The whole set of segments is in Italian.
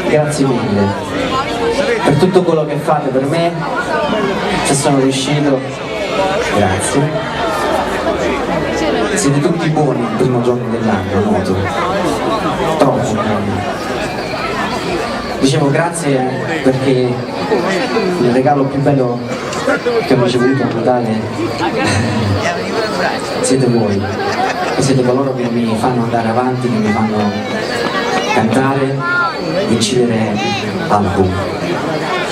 Grazie mille per tutto quello che fate per me, se sono riuscito, grazie. Siete tutti buoni il primo giorno dell'anno, noto, troppo buoni. Dicevo grazie perché il regalo più bello che ho ricevuto a Natale siete voi, e siete coloro che mi fanno andare avanti, che mi fanno cantare, incidere album.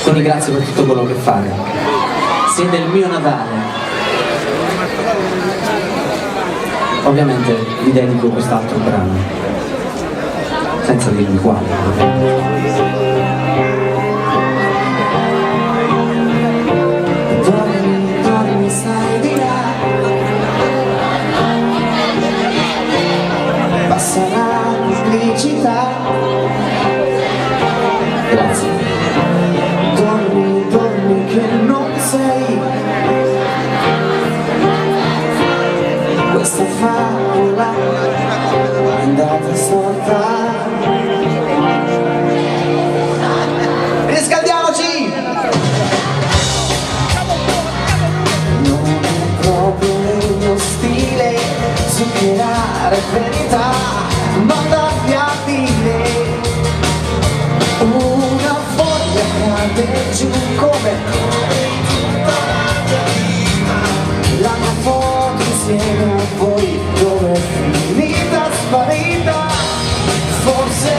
Quindi grazie per tutto quello che fate. Siete il mio Natale. Ovviamente vi dedico quest'altro brano, senza dirvi quale. Passerà pubblicità. Grazie. Dormi, dormi che non sei questa favola è andata storta. Riscaldiamoci! Non è proprio il mio stile zuccherare verità, ma darvi a dire una foglia cade giù come la mia foto insieme a voi, dove è finita, sparita. Forse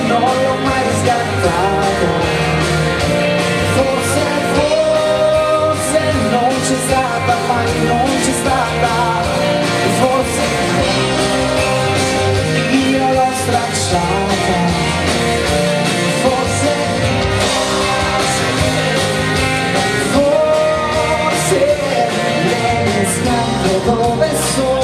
non l'ho mai riscattata, forse non c'è stata, mai non c'è stata, forse io l'ho stracciata, forse le mie scarpe dove sono.